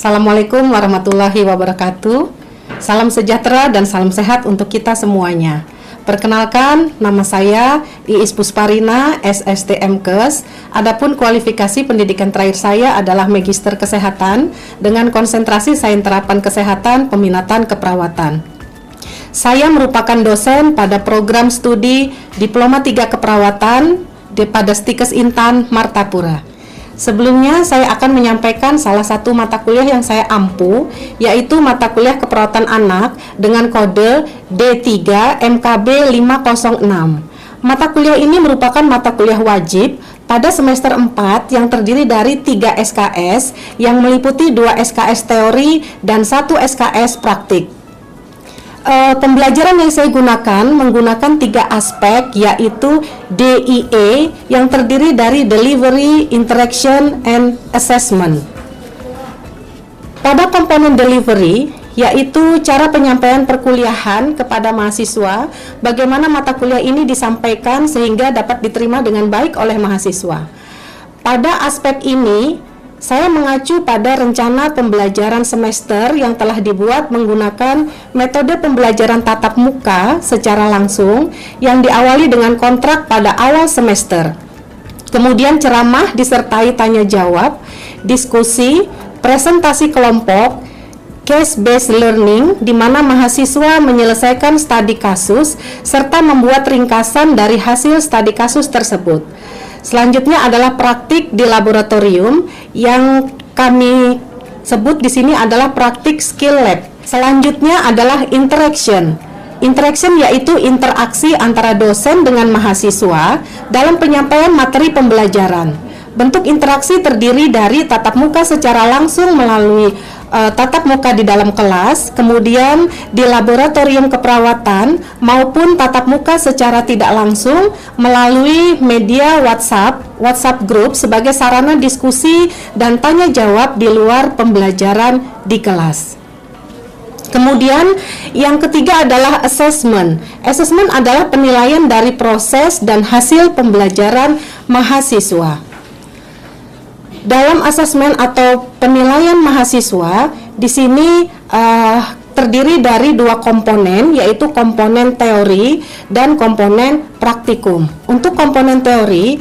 Assalamualaikum warahmatullahi wabarakatuh. Salam sejahtera dan salam sehat untuk kita semuanya. Perkenalkan, nama saya Iis Pusparina, SSTMKes. Adapun kualifikasi pendidikan terakhir saya adalah Magister Kesehatan dengan konsentrasi Sains Terapan Kesehatan Peminatan Keperawatan. Saya merupakan dosen pada program studi Diploma 3 Keperawatan pada Stikes Intan, Martapura. Sebelumnya saya akan menyampaikan salah satu mata kuliah yang saya ampu, yaitu mata kuliah keperawatan anak dengan kode D3 MKB 506. Mata kuliah ini merupakan mata kuliah wajib pada semester 4 yang terdiri dari 3 SKS yang meliputi 2 SKS teori dan 1 SKS praktik. Pembelajaran yang saya gunakan menggunakan 3 aspek, yaitu DIE yang terdiri dari Delivery, Interaction, and Assessment. Pada komponen Delivery, yaitu cara penyampaian perkuliahan kepada mahasiswa, bagaimana mata kuliah ini disampaikan sehingga dapat diterima dengan baik oleh mahasiswa. Pada aspek ini, saya mengacu pada rencana pembelajaran semester yang telah dibuat menggunakan metode pembelajaran tatap muka secara langsung yang diawali dengan kontrak pada awal semester. Kemudian ceramah disertai tanya jawab, diskusi, presentasi kelompok, case-based learning di mana mahasiswa menyelesaikan studi kasus serta membuat ringkasan dari hasil studi kasus tersebut. Selanjutnya adalah praktik di laboratorium yang kami sebut di sini adalah praktik skill lab. Selanjutnya adalah interaction. Interaction yaitu interaksi antara dosen dengan mahasiswa dalam penyampaian materi pembelajaran. Bentuk interaksi terdiri dari tatap muka secara langsung melalui tatap muka di dalam kelas, kemudian di laboratorium keperawatan, maupun tatap muka secara tidak langsung melalui media WhatsApp group sebagai sarana diskusi dan tanya jawab di luar pembelajaran di kelas. Kemudian yang ketiga adalah assessment. Assessment adalah penilaian dari proses dan hasil pembelajaran mahasiswa. Dalam asesmen atau penilaian mahasiswa, di sini terdiri dari 2 komponen, yaitu komponen teori dan komponen praktikum. Untuk komponen teori,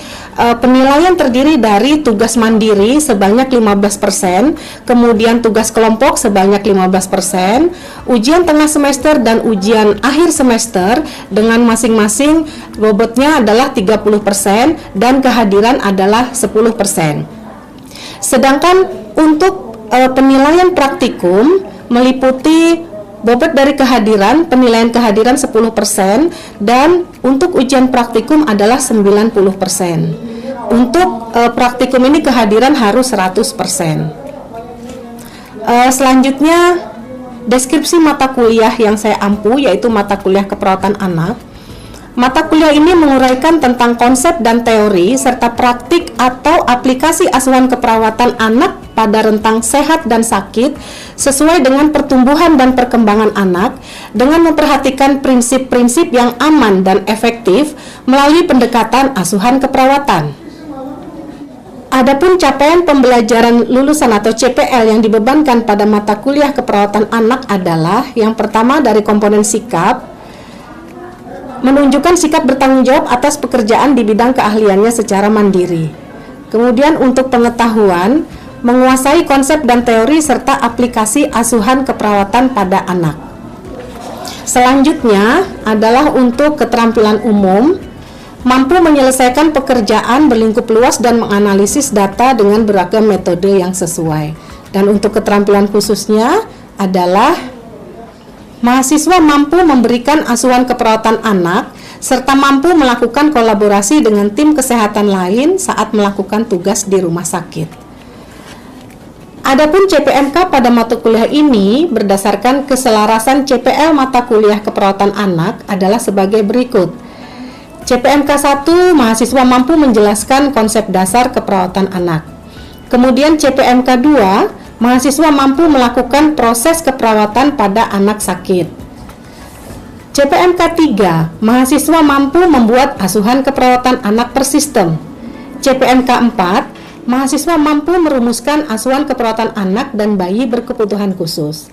penilaian terdiri dari tugas mandiri sebanyak 15%, kemudian tugas kelompok sebanyak 15%, ujian tengah semester dan ujian akhir semester dengan masing-masing bobotnya adalah 30% dan kehadiran adalah 10%. Sedangkan untuk penilaian praktikum meliputi bobot dari kehadiran, penilaian kehadiran 10% dan untuk ujian praktikum adalah 90%. Untuk praktikum ini kehadiran harus 100%. Selanjutnya deskripsi mata kuliah yang saya ampu, yaitu mata kuliah keperawatan anak. Mata kuliah ini menguraikan tentang konsep dan teori serta praktik atau aplikasi asuhan keperawatan anak pada rentang sehat dan sakit sesuai dengan pertumbuhan dan perkembangan anak dengan memperhatikan prinsip-prinsip yang aman dan efektif melalui pendekatan asuhan keperawatan. Adapun capaian pembelajaran lulusan atau CPL yang dibebankan pada mata kuliah keperawatan anak adalah yang pertama dari komponen sikap, menunjukkan sikap bertanggung jawab atas pekerjaan di bidang keahliannya secara mandiri. Kemudian untuk pengetahuan, menguasai konsep dan teori serta aplikasi asuhan keperawatan pada anak. Selanjutnya adalah untuk keterampilan umum, mampu menyelesaikan pekerjaan berlingkup luas dan menganalisis data dengan beragam metode yang sesuai. Dan untuk keterampilan khususnya adalah mahasiswa mampu memberikan asuhan keperawatan anak serta mampu melakukan kolaborasi dengan tim kesehatan lain saat melakukan tugas di rumah sakit. Adapun CPMK pada mata kuliah ini berdasarkan keselarasan CPL mata kuliah keperawatan anak adalah sebagai berikut. CPMK 1, mahasiswa mampu menjelaskan konsep dasar keperawatan anak. Kemudian CPMK 2, mahasiswa mampu melakukan proses keperawatan pada anak sakit. CPMK 3, mahasiswa mampu membuat asuhan keperawatan anak per sistem. CPMK 4, mahasiswa mampu merumuskan asuhan keperawatan anak dan bayi berkebutuhan khusus.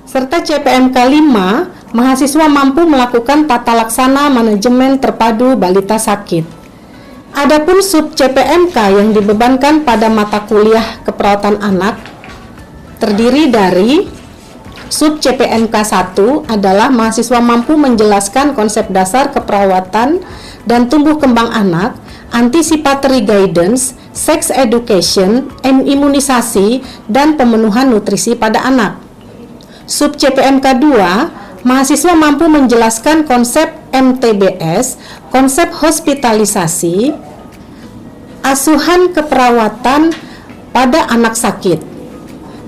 Serta CPMK 5, mahasiswa mampu melakukan tata laksana manajemen terpadu balita sakit. Adapun sub CPMK yang dibebankan pada mata kuliah keperawatan anak terdiri dari sub CPMK 1 adalah mahasiswa mampu menjelaskan konsep dasar keperawatan dan tumbuh kembang anak, anticipatory guidance, sex education, imunisasi, dan pemenuhan nutrisi pada anak. Sub CPMK 2, mahasiswa mampu menjelaskan konsep MTBS, konsep hospitalisasi, asuhan keperawatan pada anak sakit.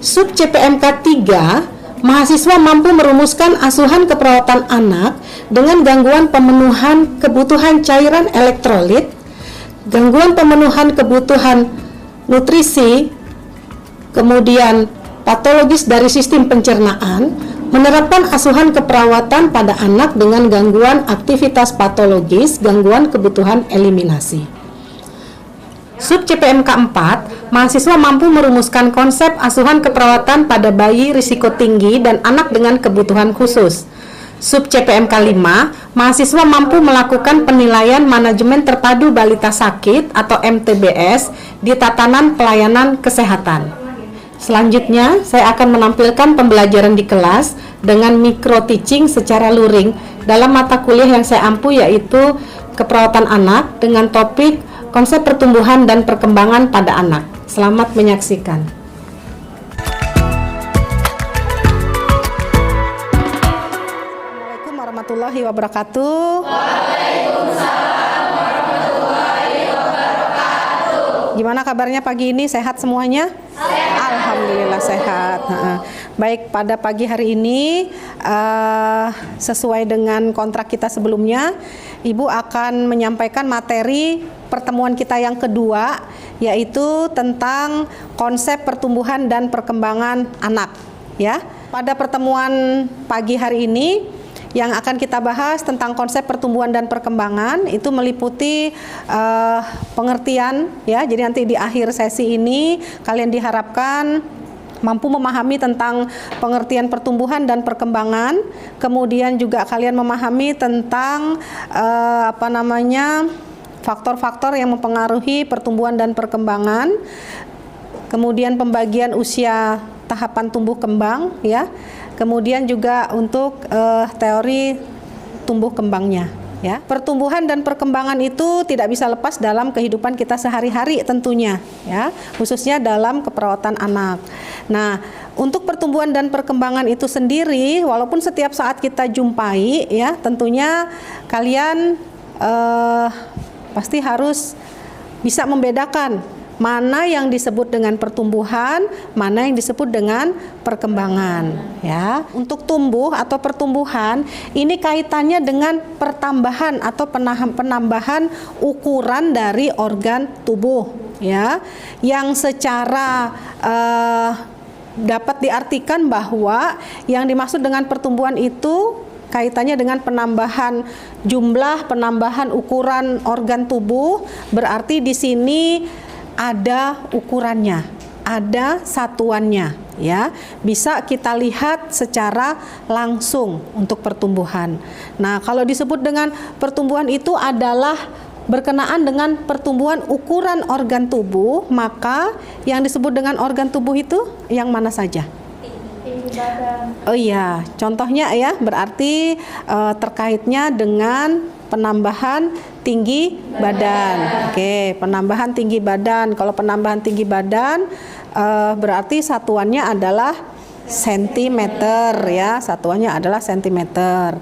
Sub CPMK 3, mahasiswa mampu merumuskan asuhan keperawatan anak dengan gangguan pemenuhan kebutuhan cairan elektrolit, gangguan pemenuhan kebutuhan nutrisi, kemudian patologis dari sistem pencernaan, menerapkan asuhan keperawatan pada anak dengan gangguan aktivitas patologis, gangguan kebutuhan eliminasi. Sub CPMK 4, mahasiswa mampu merumuskan konsep asuhan keperawatan pada bayi risiko tinggi dan anak dengan kebutuhan khusus. Sub CPMK 5, mahasiswa mampu melakukan penilaian manajemen terpadu balita sakit atau MTBS di tatanan pelayanan kesehatan. Selanjutnya, saya akan menampilkan pembelajaran di kelas dengan micro teaching secara luring dalam mata kuliah yang saya ampu, yaitu keperawatan anak dengan topik konsep pertumbuhan dan perkembangan pada anak. Selamat menyaksikan. Assalamualaikum warahmatullahi wabarakatuh. Waalaikumsalam warahmatullahi wabarakatuh. Gimana kabarnya pagi ini? Sehat semuanya? Sehat. Alhamdulillah sehat. Baik, pada pagi hari ini sesuai dengan kontrak kita sebelumnya, Ibu akan menyampaikan materi pertemuan kita yang kedua, yaitu tentang konsep pertumbuhan dan perkembangan anak. Ya, pada pertemuan pagi hari ini yang akan kita bahas tentang konsep pertumbuhan dan perkembangan itu meliputi pengertian, ya. Jadi nanti di akhir sesi ini kalian diharapkan mampu memahami tentang pengertian pertumbuhan dan perkembangan, kemudian juga kalian memahami tentang faktor-faktor yang mempengaruhi pertumbuhan dan perkembangan, kemudian pembagian usia tahapan tumbuh kembang, ya, kemudian juga untuk teori tumbuh kembangnya. Ya, pertumbuhan dan perkembangan itu tidak bisa lepas dalam kehidupan kita sehari-hari tentunya, ya, khususnya dalam keperawatan anak. Nah, untuk pertumbuhan dan perkembangan itu sendiri, walaupun setiap saat kita jumpai, ya, tentunya kalian pasti harus bisa membedakan mana yang disebut dengan pertumbuhan, mana yang disebut dengan perkembangan, ya. Untuk tumbuh atau pertumbuhan ini kaitannya dengan pertambahan atau penambahan ukuran dari organ tubuh, ya, yang secara dapat diartikan bahwa yang dimaksud dengan pertumbuhan itu kaitannya dengan penambahan jumlah, penambahan ukuran organ tubuh, berarti di sini ada ukurannya, ada satuannya, ya. Bisa kita lihat secara langsung untuk pertumbuhan. Nah, kalau disebut dengan pertumbuhan itu adalah berkenaan dengan pertumbuhan ukuran organ tubuh, maka yang disebut dengan organ tubuh itu yang mana saja? Tinggi badan. Oh iya, contohnya ya, berarti terkaitnya dengan penambahan tinggi badan. Oke, penambahan tinggi badan. Kalau penambahan tinggi badan berarti satuannya adalah sentimeter, ya. Satuannya adalah sentimeter.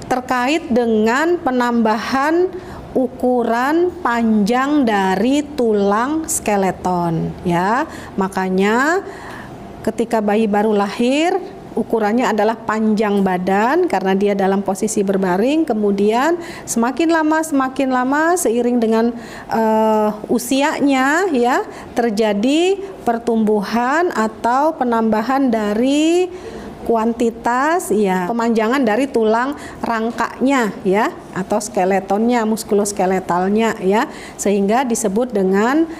Terkait dengan penambahan ukuran panjang dari tulang skeleton, ya. Makanya ketika bayi baru lahir, ukurannya adalah panjang badan karena dia dalam posisi berbaring. Kemudian semakin lama seiring dengan usianya, ya, terjadi pertumbuhan atau penambahan dari kuantitas, ya, pemanjangan dari tulang rangkanya, ya, atau skeletonnya, muskuloskeletalnya, ya, sehingga disebut dengan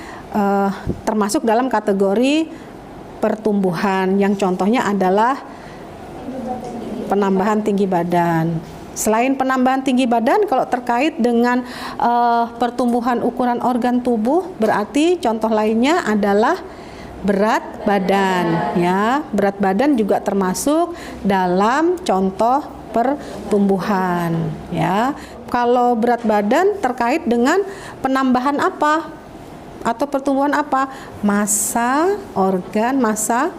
termasuk dalam kategori pertumbuhan yang contohnya adalah penambahan tinggi badan. Selain penambahan tinggi badan, kalau terkait dengan pertumbuhan ukuran organ tubuh, berarti contoh lainnya adalah berat badan, ya. Berat badan juga termasuk dalam contoh pertumbuhan, ya. Kalau berat badan terkait dengan penambahan apa atau pertumbuhan apa? Massa organ, massa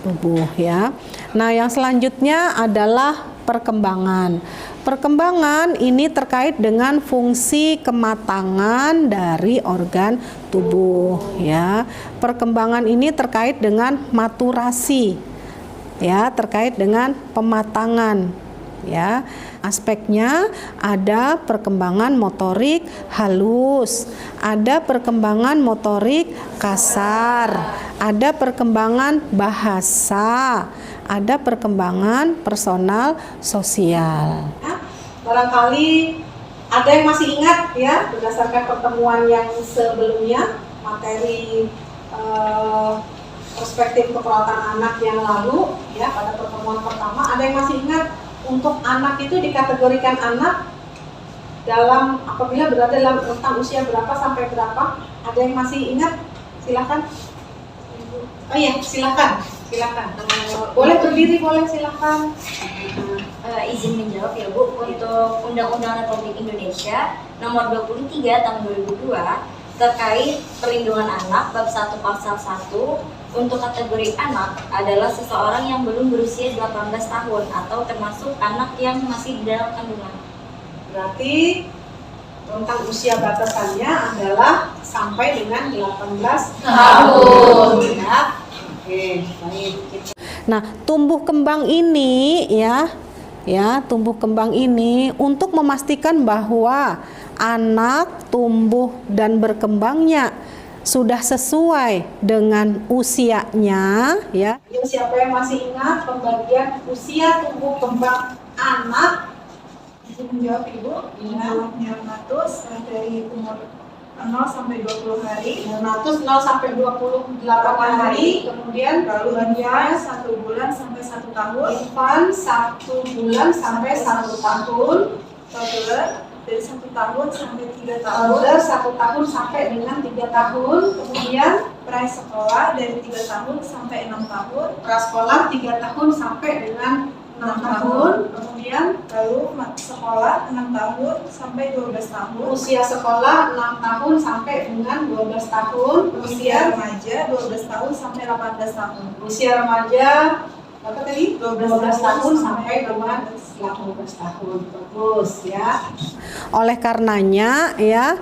tubuh, ya. Nah, yang selanjutnya adalah perkembangan. Perkembangan ini terkait dengan fungsi kematangan dari organ tubuh, ya. Perkembangan ini terkait dengan maturasi, ya, terkait dengan pematangan, ya. Aspeknya ada perkembangan motorik halus, ada perkembangan motorik kasar, ada perkembangan bahasa, ada perkembangan personal sosial. Barangkali ada yang masih ingat, ya, berdasarkan pertemuan yang sebelumnya, materi perspektif keperawatan anak yang lalu, ya, pada pertemuan pertama, ada yang masih ingat untuk anak itu dikategorikan anak dalam apabila berada dalam rentang usia berapa sampai berapa? Ada yang masih ingat? Silakan. Oh iya, silakan. Silakan. Boleh berdiri, boleh, silakan. Izin menjawab ya Bu, untuk Undang-Undang Republik Indonesia Nomor 23 Tahun 2002 terkait perlindungan anak bab 1 pasal 1 untuk kategori anak adalah seseorang yang belum berusia 18 tahun atau termasuk anak yang masih di dalam kandungan. Berarti tentang usia batasannya adalah sampai dengan 18 tahun. Ya. Oke, baik. Nah, tumbuh kembang ini tumbuh kembang ini untuk memastikan bahwa anak tumbuh dan berkembangnya sudah sesuai dengan usianya, ya. Siapa yang masih ingat pembagian usia tumbuh kembang anak? Izin menjawab Ibu, neonatus dari umur 0 sampai 20 hari, Neonatus 0 sampai 28 hari, kemudian lalu infant 1 bulan sampai 1 tahun, infant 1 bulan sampai 1 tahun, toddler dari 1 tahun sampai 3 tahun, toddler 1 tahun sampai dengan 3 tahun, kemudian prasekolah dari 3 tahun sampai 6 tahun, prasekolah 3 tahun sampai dengan 6 tahun, kemudian lalu sekolah 6 tahun sampai 12 tahun, usia sekolah 6 tahun sampai dengan 12 tahun, usia remaja 12 tahun sampai 18 tahun, usia remaja apa tadi? 12 tahun sampai dengan 18 tahun. Bagus, ya. Oleh karenanya, ya,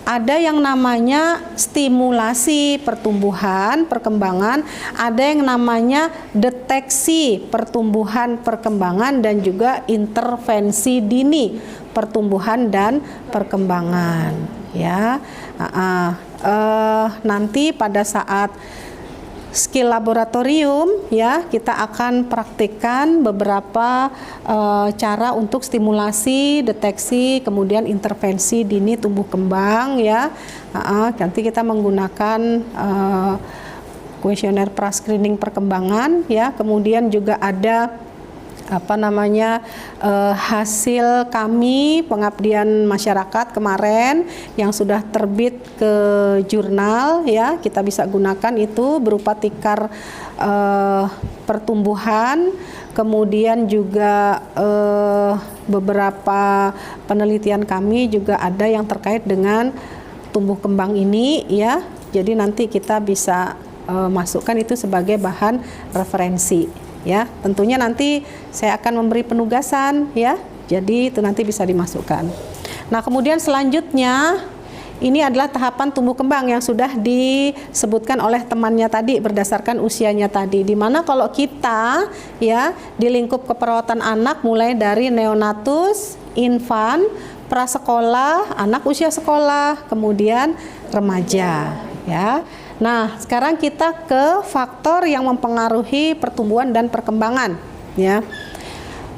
ada yang namanya stimulasi pertumbuhan, perkembangan, ada yang namanya deteksi pertumbuhan, perkembangan, dan juga intervensi dini pertumbuhan dan perkembangan, ya. Nanti pada saat skill laboratorium, ya, kita akan praktikkan beberapa cara untuk stimulasi, deteksi, kemudian intervensi dini tumbuh kembang, ya. Nanti kita menggunakan kuesioner pra-screening perkembangan, ya. Kemudian juga ada hasil kami pengabdian masyarakat kemarin yang sudah terbit ke jurnal, ya. Kita bisa gunakan itu berupa tikar pertumbuhan, kemudian juga beberapa penelitian kami juga ada yang terkait dengan tumbuh kembang ini, ya. Jadi nanti kita bisa masukkan itu sebagai bahan referensi, ya. Tentunya nanti saya akan memberi penugasan, ya. Jadi itu nanti bisa dimasukkan. Nah, kemudian selanjutnya ini adalah tahapan tumbuh kembang yang sudah disebutkan oleh temannya tadi berdasarkan usianya tadi. Dimana kalau kita, ya, di lingkup keperawatan anak mulai dari neonatus, infant, prasekolah, anak usia sekolah, kemudian remaja, ya. Nah, sekarang kita ke faktor yang mempengaruhi pertumbuhan dan perkembangan, ya.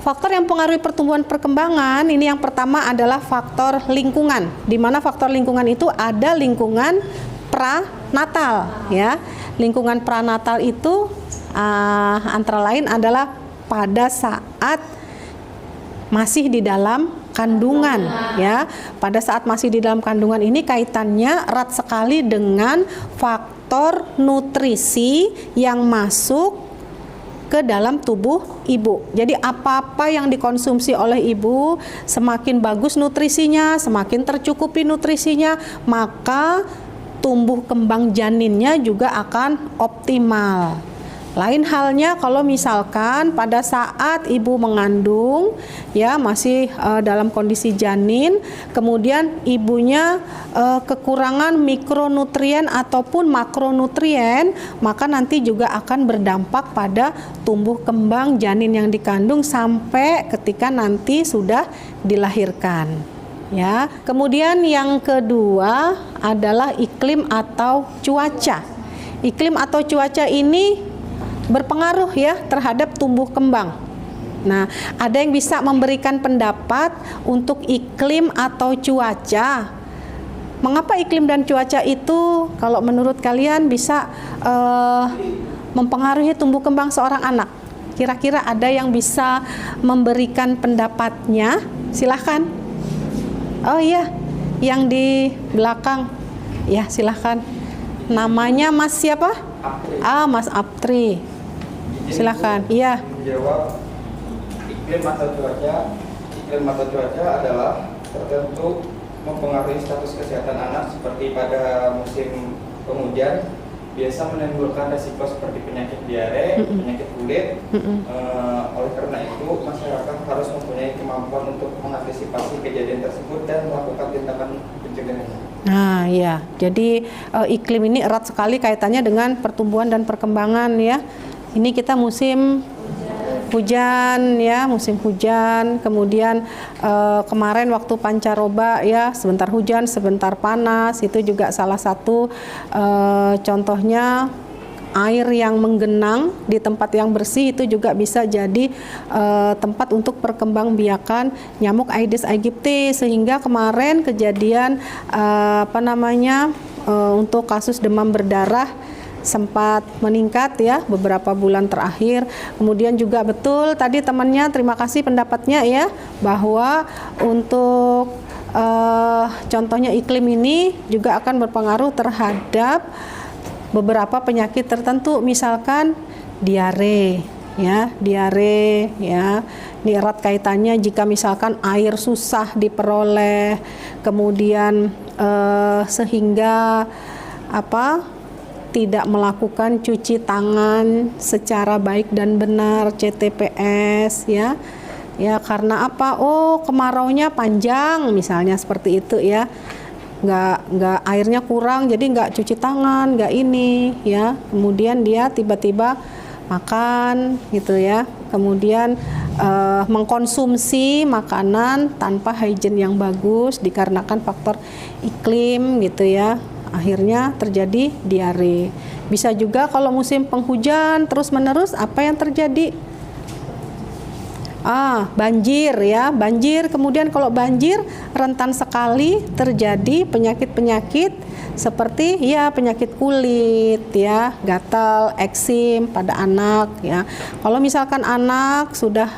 faktor yang mempengaruhi pertumbuhan perkembangan ini yang pertama adalah faktor lingkungan. Di mana faktor lingkungan itu ada lingkungan pranatal ya. Lingkungan pranatal itu antara lain adalah pada saat masih di dalam kandungan ya. Pada saat masih di dalam kandungan ini kaitannya erat sekali dengan faktor nutrisi yang masuk ke dalam tubuh ibu. Jadi apa-apa yang dikonsumsi oleh ibu semakin bagus nutrisinya, semakin tercukupi nutrisinya, maka tumbuh kembang janinnya juga akan optimal. Lain halnya kalau misalkan pada saat ibu mengandung ya masih dalam kondisi janin, kemudian ibunya kekurangan mikronutrien ataupun makronutrien, maka nanti juga akan berdampak pada tumbuh kembang janin yang dikandung sampai ketika nanti sudah dilahirkan. Ya, kemudian yang kedua adalah iklim atau cuaca. Iklim atau cuaca ini berpengaruh ya terhadap tumbuh kembang. Nah, ada yang bisa memberikan pendapat untuk iklim atau cuaca. Mengapa iklim dan cuaca itu kalau menurut kalian bisa mempengaruhi tumbuh kembang seorang anak? Kira-kira ada yang bisa memberikan pendapatnya? Silahkan. Oh iya, yang di belakang. Ya, silahkan. Namanya Mas siapa? Apri. Mas Apri. Silakan. Iya. Menjawab iklim atau cuaca. Iklim atau cuaca adalah tertentu mempengaruhi status kesehatan anak seperti pada musim penghujan biasa menimbulkan resiko seperti penyakit diare, penyakit kulit. Oleh karena itu masyarakat harus mempunyai kemampuan untuk mengantisipasi kejadian tersebut dan melakukan tindakan pencegahannya. Nah, ya. Jadi iklim ini erat sekali kaitannya dengan pertumbuhan dan perkembangan ya. Ini kita musim hujan ya, musim hujan. Kemudian kemarin waktu pancaroba ya, sebentar hujan, sebentar panas. Itu juga salah satu contohnya air yang menggenang di tempat yang bersih itu juga bisa jadi tempat untuk perkembangbiakan nyamuk Aedes aegypti, sehingga kemarin kejadian untuk kasus demam berdarah sempat meningkat ya beberapa bulan terakhir. Kemudian juga betul tadi temannya, terima kasih pendapatnya ya, bahwa untuk contohnya iklim ini juga akan berpengaruh terhadap beberapa penyakit tertentu, misalkan diare ya. Ini erat kaitannya jika misalkan air susah diperoleh, kemudian sehingga tidak melakukan cuci tangan secara baik dan benar, CTPS ya. Ya, karena apa? Oh, kemaraunya panjang misalnya seperti itu ya. Nggak airnya kurang, jadi nggak cuci tangan, nggak ini ya. Kemudian dia tiba-tiba makan gitu ya. Kemudian mengkonsumsi makanan tanpa hygiene yang bagus dikarenakan faktor iklim gitu ya. Akhirnya terjadi diare. Bisa juga kalau musim penghujan terus-menerus, apa yang terjadi? Banjir ya, banjir. Kemudian kalau banjir rentan sekali terjadi penyakit-penyakit seperti ya penyakit kulit ya, gatal, eksim pada anak ya. Kalau misalkan anak sudah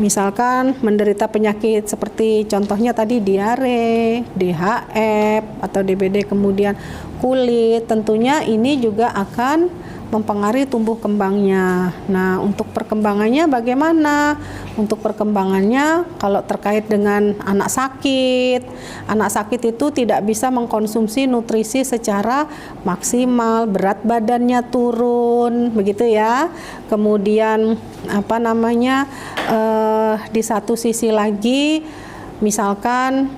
misalkan menderita penyakit seperti contohnya tadi diare, DHF atau DBD, kemudian kulit, tentunya ini juga akan mempengaruhi tumbuh kembangnya. Nah, untuk perkembangannya bagaimana? Untuk perkembangannya kalau terkait dengan anak sakit itu tidak bisa mengkonsumsi nutrisi secara maksimal, berat badannya turun, begitu ya. Kemudian di satu sisi lagi misalkan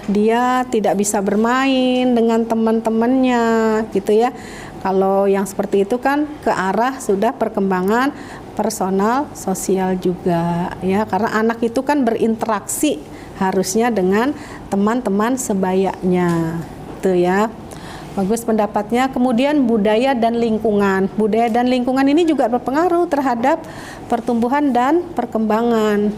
dia tidak bisa bermain dengan teman-temannya gitu ya. Kalau yang seperti itu kan ke arah sudah perkembangan personal sosial juga ya, karena anak itu kan berinteraksi harusnya dengan teman-teman sebayanya itu ya. Bagus pendapatnya. Kemudian budaya dan lingkungan. Budaya dan lingkungan ini juga berpengaruh terhadap pertumbuhan dan perkembangan.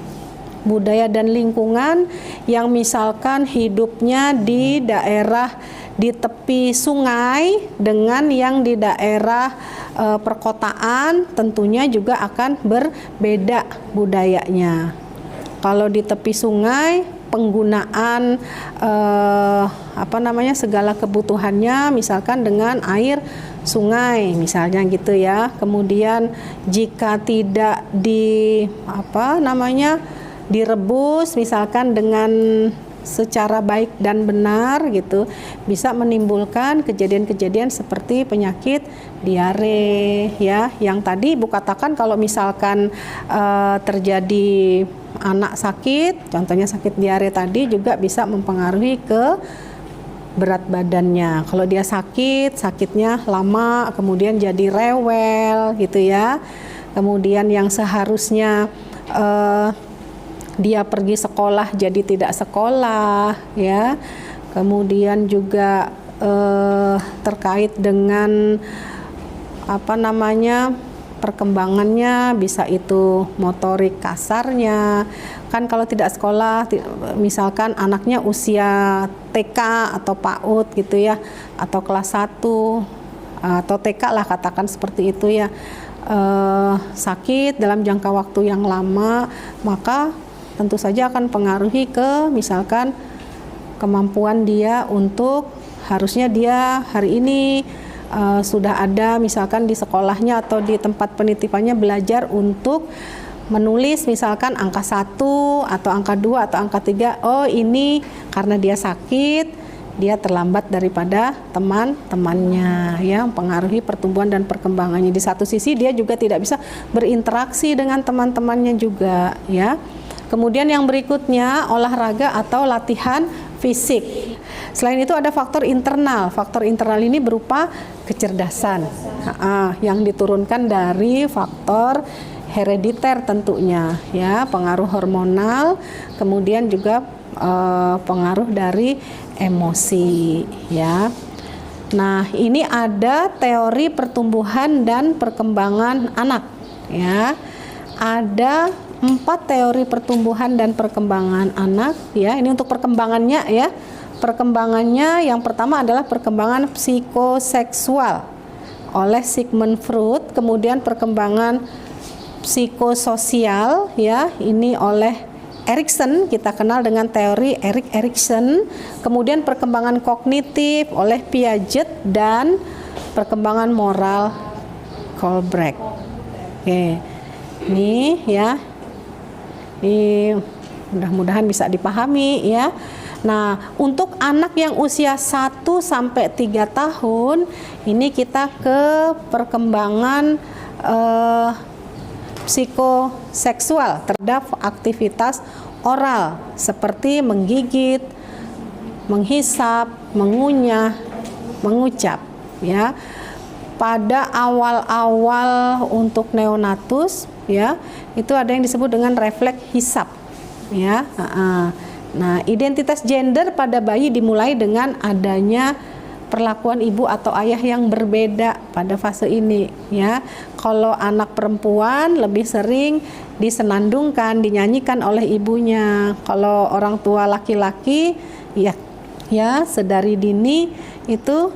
Budaya dan lingkungan yang misalkan hidupnya di daerah di tepi sungai dengan yang di daerah perkotaan tentunya juga akan berbeda budayanya. Kalau di tepi sungai penggunaan segala kebutuhannya misalkan dengan air sungai misalnya gitu ya. Kemudian jika tidak direbus misalkan dengan secara baik dan benar gitu, bisa menimbulkan kejadian-kejadian seperti penyakit diare ya. Yang tadi Ibu katakan kalau misalkan terjadi anak sakit, contohnya sakit diare tadi juga bisa mempengaruhi ke berat badannya. Kalau dia sakitnya lama, kemudian jadi rewel gitu ya. Kemudian yang seharusnya dia pergi sekolah jadi tidak sekolah ya. Kemudian juga terkait dengan perkembangannya, bisa itu motorik kasarnya. Kan kalau tidak sekolah, misalkan anaknya usia TK atau PAUD gitu ya, atau kelas 1 atau TK lah katakan seperti itu ya, sakit dalam jangka waktu yang lama, maka tentu saja akan pengaruhi ke misalkan kemampuan dia untuk, harusnya dia hari ini sudah ada misalkan di sekolahnya atau di tempat penitipannya belajar untuk menulis misalkan angka 1 atau angka 2 atau angka 3. Oh ini karena dia sakit, dia terlambat daripada teman-temannya ya, mempengaruhi pertumbuhan dan perkembangannya. Di satu sisi dia juga tidak bisa berinteraksi dengan teman-temannya juga ya. Kemudian yang berikutnya olahraga atau latihan fisik. Selain itu ada faktor internal. Faktor internal ini berupa kecerdasan yang diturunkan dari faktor herediter tentunya ya, pengaruh hormonal, kemudian juga pengaruh dari emosi ya. Nah, ini ada teori pertumbuhan dan perkembangan anak ya. Ada 4 teori pertumbuhan dan perkembangan anak ya. Ini untuk perkembangannya ya. Perkembangannya yang pertama adalah perkembangan psikoseksual oleh Sigmund Freud, kemudian perkembangan psikososial ya, ini oleh Erikson, kita kenal dengan teori Erik Erikson. Kemudian perkembangan kognitif oleh Piaget dan perkembangan moral Colbert. Oke. Ini ya. Ini mudah-mudahan bisa dipahami ya. Nah, untuk anak yang usia 1 sampai 3 tahun, ini kita ke perkembangan psikoseksual terhadap aktivitas oral seperti menggigit, menghisap, mengunyah, mengucap ya. Pada awal-awal untuk neonatus ya, itu ada yang disebut dengan refleks hisap ya. Nah, identitas gender pada bayi dimulai dengan adanya perlakuan ibu atau ayah yang berbeda pada fase ini ya. Kalau anak perempuan lebih sering disenandungkan, dinyanyikan oleh ibunya. Kalau orang tua laki-laki ya sedari dini itu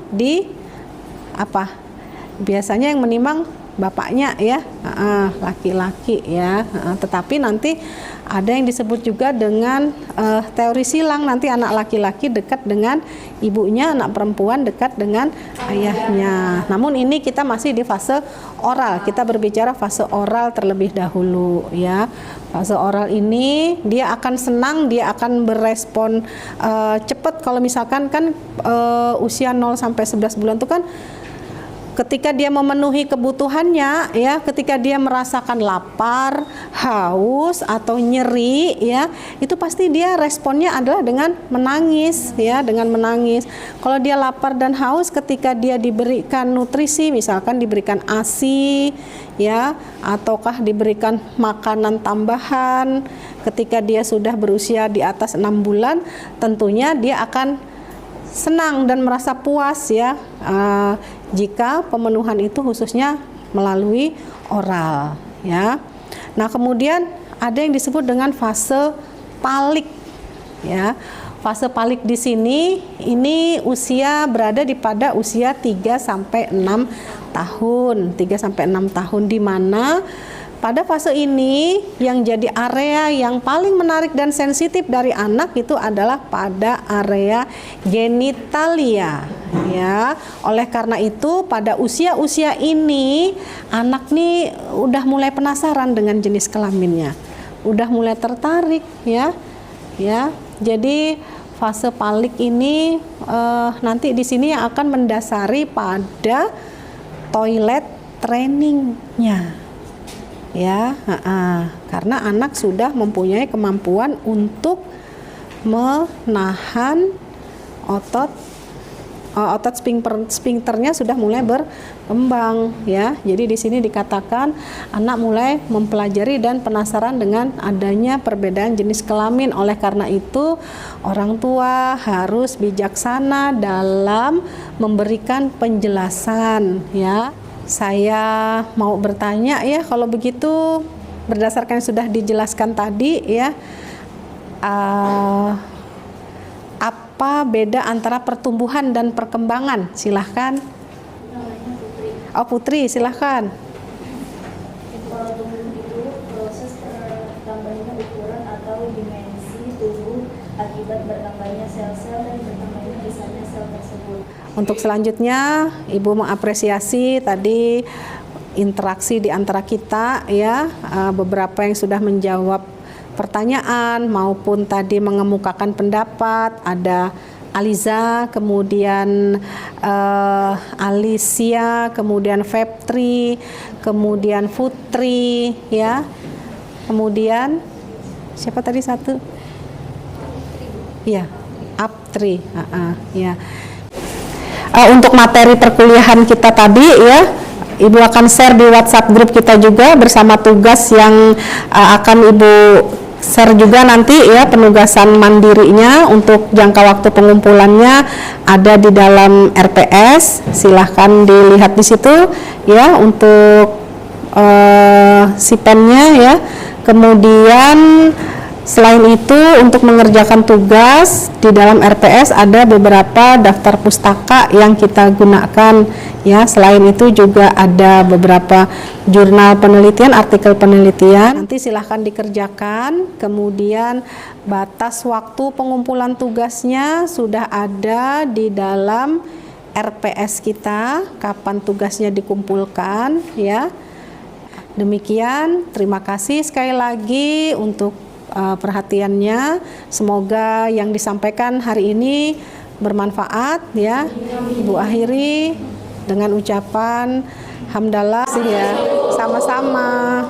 biasanya yang menimang bapaknya ya, laki-laki ya. Tetapi nanti ada yang disebut juga dengan teori silang, nanti anak laki-laki dekat dengan ibunya, anak perempuan dekat dengan ayahnya. Namun ini kita masih di fase oral, kita berbicara fase oral terlebih dahulu ya. Fase oral ini dia akan senang, dia akan berespon cepat. Kalau misalkan kan usia 0 sampai 11 bulan itu kan ketika dia memenuhi kebutuhannya ya, ketika dia merasakan lapar, haus atau nyeri ya, itu pasti dia responnya adalah dengan menangis ya, dengan menangis. Kalau dia lapar dan haus, ketika dia diberikan nutrisi, misalkan diberikan ASI ya, ataukah diberikan makanan tambahan, ketika dia sudah berusia di atas 6 bulan, tentunya dia akan senang dan merasa puas ya jika pemenuhan itu khususnya melalui oral ya. Nah, kemudian ada yang disebut dengan fase palik ya. Fase palik di sini ini usia berada pada usia 3 sampai 6 tahun. 3 sampai 6 tahun, di mana pada fase ini yang jadi area yang paling menarik dan sensitif dari anak itu adalah pada area genitalia ya. Oleh karena itu pada usia-usia ini anak nih udah mulai penasaran dengan jenis kelaminnya. Udah mulai tertarik ya. Jadi fase palik ini nanti di sini yang akan mendasari pada toilet trainingnya ya, karena anak sudah mempunyai kemampuan untuk menahan otot sphincternya sudah mulai berkembang ya. Jadi di sini dikatakan anak mulai mempelajari dan penasaran dengan adanya perbedaan jenis kelamin. Oleh karena itu orang tua harus bijaksana dalam memberikan penjelasan ya. Saya mau bertanya ya, kalau begitu berdasarkan yang sudah dijelaskan tadi ya, apa beda antara pertumbuhan dan perkembangan? Silahkan. Namanya Putri. Oh, Putri, silahkan. Kalau tumbuh itu proses bertambahnya ukuran atau dimensi tubuh akibat bertambahnya sel-sel dan bertambahnya besarnya sel tersebut. Untuk selanjutnya, Ibu mengapresiasi tadi interaksi di antara kita ya, beberapa yang sudah menjawab pertanyaan maupun tadi mengemukakan pendapat. Ada Aliza, kemudian Alicia, kemudian Febtri, kemudian Putri ya. Kemudian siapa tadi satu? Iya, Aptri. Ya. Untuk materi perkuliahan kita tadi ya, Ibu akan share di WhatsApp grup kita juga bersama tugas yang akan Ibu share juga nanti ya, penugasan mandirinya untuk jangka waktu pengumpulannya ada di dalam RPS. Silahkan dilihat di situ ya untuk si pennya ya. Kemudian selain itu untuk mengerjakan tugas di dalam RPS ada beberapa daftar pustaka yang kita gunakan ya. Selain itu juga ada beberapa jurnal penelitian, artikel penelitian. Nanti silahkan dikerjakan. Kemudian batas waktu pengumpulan tugasnya sudah ada di dalam RPS kita, kapan tugasnya dikumpulkan ya. Demikian, terima kasih sekali lagi untuk perhatiannya. Semoga yang disampaikan hari ini bermanfaat ya. Ibu akhiri dengan ucapan hamdalah ya. Sama-sama.